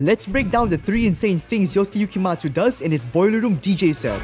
Let's break down the 3 insane things Yosuke Yukimatsu does in his Boiler Room DJ set.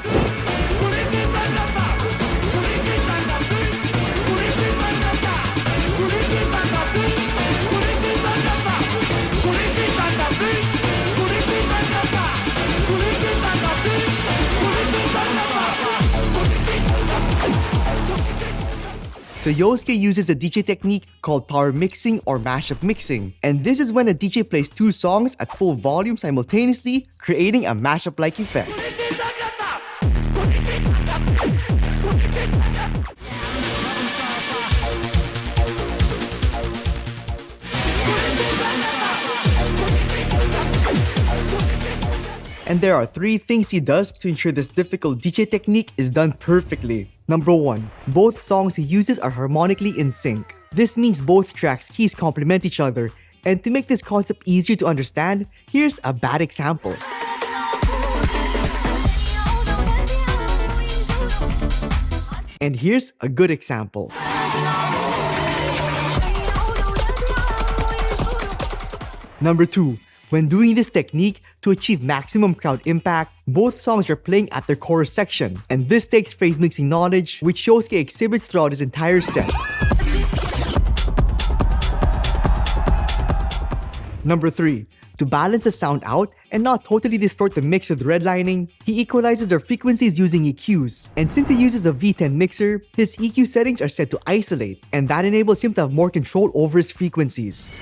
So Yosuke uses a DJ technique called power mixing or mashup mixing. And this is when a DJ plays 2 songs at full volume simultaneously, creating a mashup-like effect. And there are 3 things he does to ensure this difficult DJ technique is done perfectly. Number 1. Both songs he uses are harmonically in sync. This means both tracks' keys complement each other, and to make this concept easier to understand, here's a bad example. And here's a good example. Number 2. When doing this technique, to achieve maximum crowd impact, both songs are playing at their chorus section, and this takes phrase mixing knowledge, which Yosuke exhibits throughout his entire set. Number 3. To balance the sound out and not totally distort the mix with redlining, he equalizes their frequencies using EQs. And since he uses a V10 mixer, his EQ settings are set to isolate, and that enables him to have more control over his frequencies.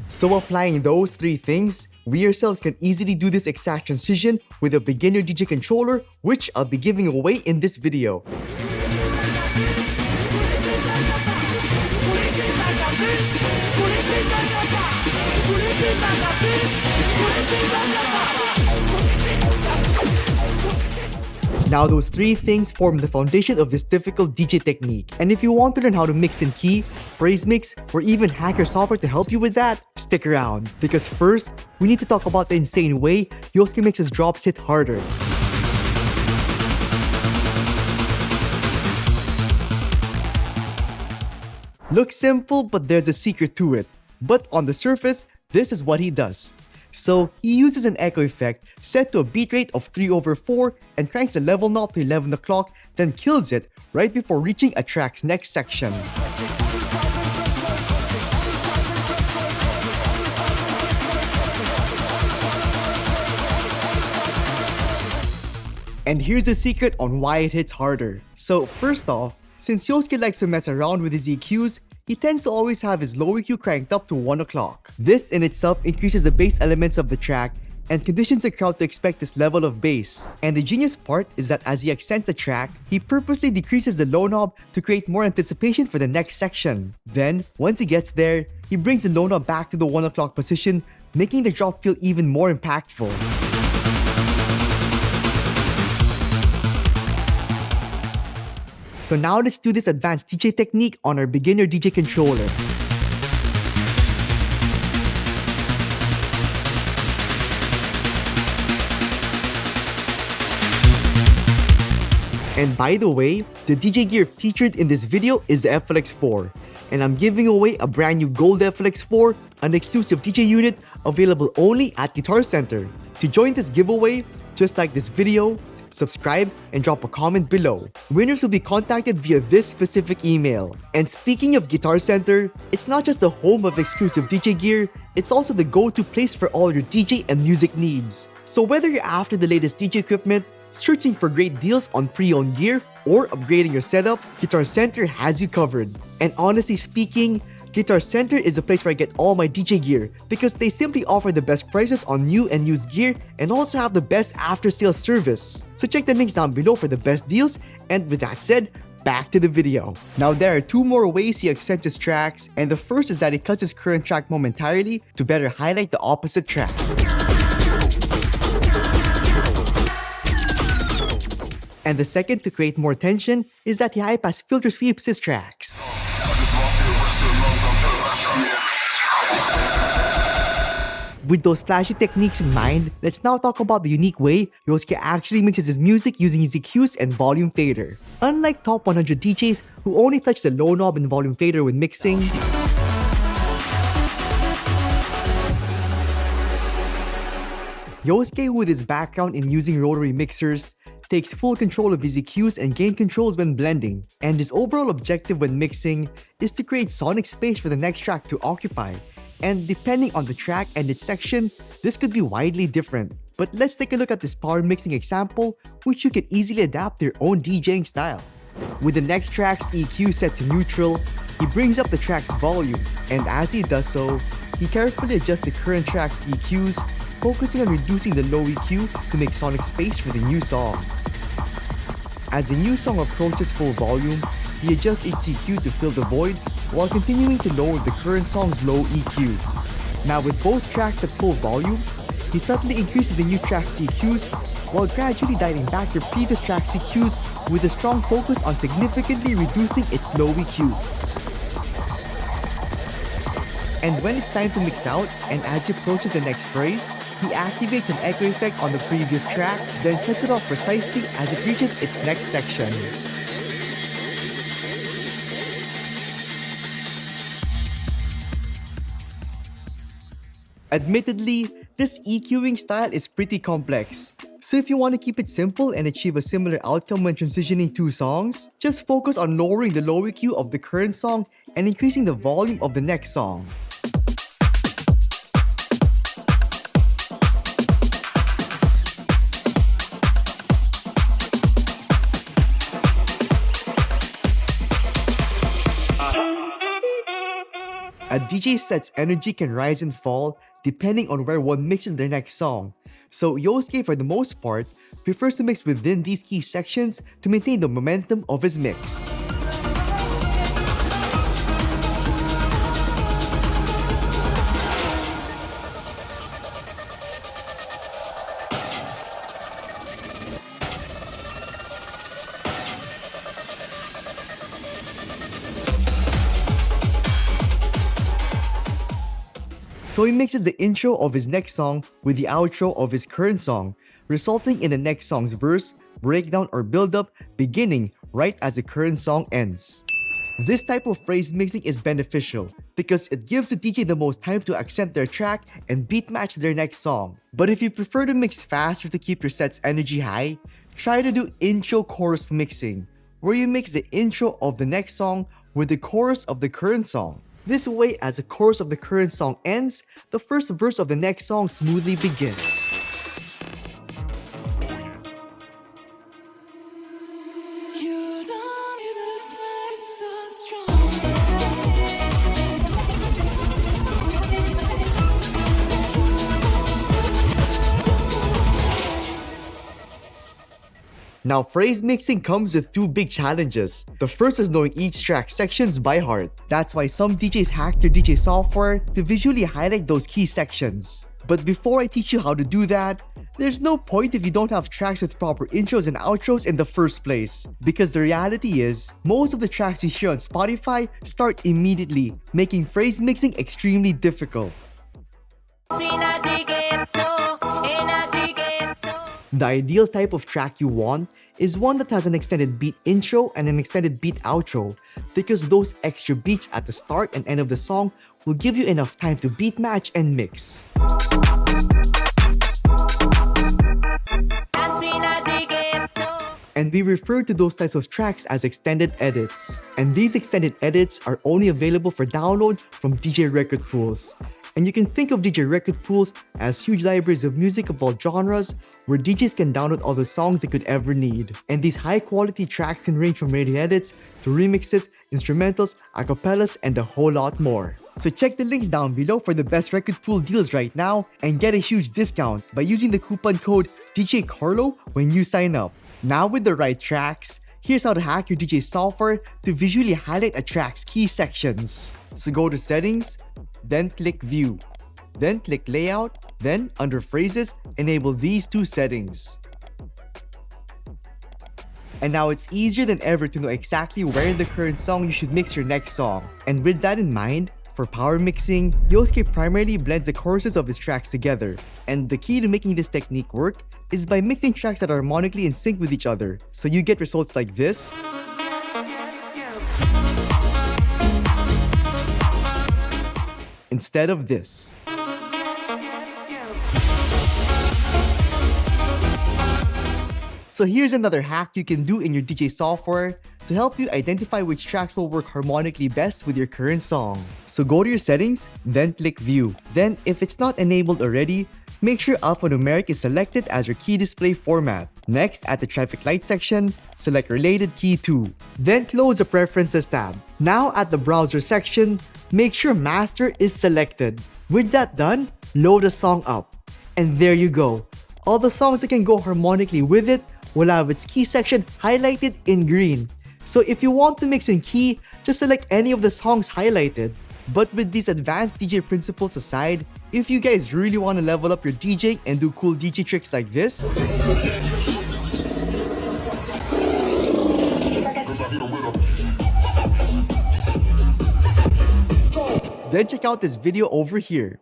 So applying those 3 things, we ourselves can easily do this exact transition with a beginner DJ controller, which I'll be giving away in this video. Now those 3 things form the foundation of this difficult DJ technique. And if you want to learn how to mix in key, phrase mix, or even hack your software to help you with that, stick around. Because first, we need to talk about the insane way Yosuke makes his drops hit harder. Looks simple, but there's a secret to it. But on the surface, this is what he does. So he uses an echo effect set to a bitrate of 3/4 and cranks the level knob to 11 o'clock, then kills it right before reaching a track's next section. And here's the secret on why it hits harder. So first off, since Yosuke likes to mess around with his EQs, he tends to always have his low EQ cranked up to 1 o'clock. This in itself increases the bass elements of the track and conditions the crowd to expect this level of bass. And the genius part is that as he accents the track, he purposely decreases the low knob to create more anticipation for the next section. Then, once he gets there, he brings the low knob back to the 1 o'clock position, making the drop feel even more impactful. So now let's do this advanced DJ technique on our beginner DJ controller. And by the way, the DJ gear featured in this video is the FLX4. And I'm giving away a brand new gold FLX4, an exclusive DJ unit available only at Guitar Center. To join this giveaway, just like this video, subscribe, and drop a comment below. Winners will be contacted via this specific email. And speaking of Guitar Center, it's not just the home of exclusive DJ gear, it's also the go-to place for all your DJ and music needs. So whether you're after the latest DJ equipment, searching for great deals on pre-owned gear, or upgrading your setup, Guitar Center has you covered. And honestly speaking, Guitar Center is the place where I get all my DJ gear because they simply offer the best prices on new and used gear and also have the best after-sales service. So check the links down below for the best deals, and with that said, back to the video. Now there are 2 more ways he accents his tracks, and the first is that he cuts his current track momentarily to better highlight the opposite track. And the second, to create more tension, is that he high-pass filter sweeps his tracks. With those flashy techniques in mind, let's now talk about the unique way Yosuke actually mixes his music using his EQs and volume fader. Unlike top 100 DJs who only touch the low knob and volume fader when mixing, Yosuke, with his background in using rotary mixers, takes full control of his EQs and gain controls when blending, and his overall objective when mixing is to create sonic space for the next track to occupy. And depending on the track and its section, this could be widely different. But let's take a look at this power mixing example, which you can easily adapt to your own DJing style. With the next track's EQ set to neutral, he brings up the track's volume, and as he does so, he carefully adjusts the current track's EQs, focusing on reducing the low EQ to make sonic space for the new song. As the new song approaches full volume, he adjusts its EQ to fill the void while continuing to lower the current song's low EQ. Now with both tracks at full volume, he subtly increases the new track's EQs while gradually dialing back the previous track's EQs with a strong focus on significantly reducing its low EQ. And when it's time to mix out, and as he approaches the next phrase, he activates an echo effect on the previous track, then cuts it off precisely as it reaches its next section. Admittedly, this EQing style is pretty complex. So if you want to keep it simple and achieve a similar outcome when transitioning two songs, just focus on lowering the low EQ of the current song and increasing the volume of the next song. A DJ set's energy can rise and fall depending on where one mixes their next song. So Yosuke, for the most part, prefers to mix within these key sections to maintain the momentum of his mix. So he mixes the intro of his next song with the outro of his current song, resulting in the next song's verse, breakdown, or build-up beginning right as the current song ends. This type of phrase mixing is beneficial because it gives the DJ the most time to accent their track and beat match their next song. But if you prefer to mix faster to keep your set's energy high, try to do intro-chorus mixing, where you mix the intro of the next song with the chorus of the current song. This way, as the chorus of the current song ends, the first verse of the next song smoothly begins. Now, phrase mixing comes with two big challenges. The first is knowing each track's sections by heart. That's why some DJs hack their DJ software to visually highlight those key sections. But before I teach you how to do that, there's no point if you don't have tracks with proper intros and outros in the first place. Because the reality is, most of the tracks you hear on Spotify start immediately, making phrase mixing extremely difficult. The ideal type of track you want is one that has an extended beat intro and an extended beat outro, because those extra beats at the start and end of the song will give you enough time to beat match and mix. And we refer to those types of tracks as extended edits. And these extended edits are only available for download from DJ record pools. And you can think of DJ record pools as huge libraries of music of all genres where DJs can download all the songs they could ever need. And these high quality tracks can range from radio edits to remixes, instrumentals, acapellas, and a whole lot more. So check the links down below for the best record pool deals right now and get a huge discount by using the coupon code DJ Carlo when you sign up. Now with the right tracks, here's how to hack your DJ software to visually highlight a track's key sections. So go to Settings, then click View, then click Layout, then under Phrases, enable these two settings. And now it's easier than ever to know exactly where in the current song you should mix your next song. And with that in mind, For power mixing, Yosuke primarily blends the choruses of his tracks together, and the key to making this technique work is by mixing tracks that are harmonically in sync with each other, so you get results like this, instead of this. So here's another hack you can do in your DJ software to help you identify which tracks will work harmonically best with your current song. So go to your settings, then click View. Then if it's not enabled already, make sure alphanumeric is selected as your key display format. Next, at the traffic light section, select Related Key 2. Then close the Preferences tab. Now at the Browser section, make sure Master is selected. With that done, load the song up. And there you go. All the songs that can go harmonically with it will have its key section highlighted in green. So if you want to mix in key, just select any of the songs highlighted. But with these advanced DJ principles aside, if you guys really want to level up your DJ and do cool DJ tricks like this, then check out this video over here.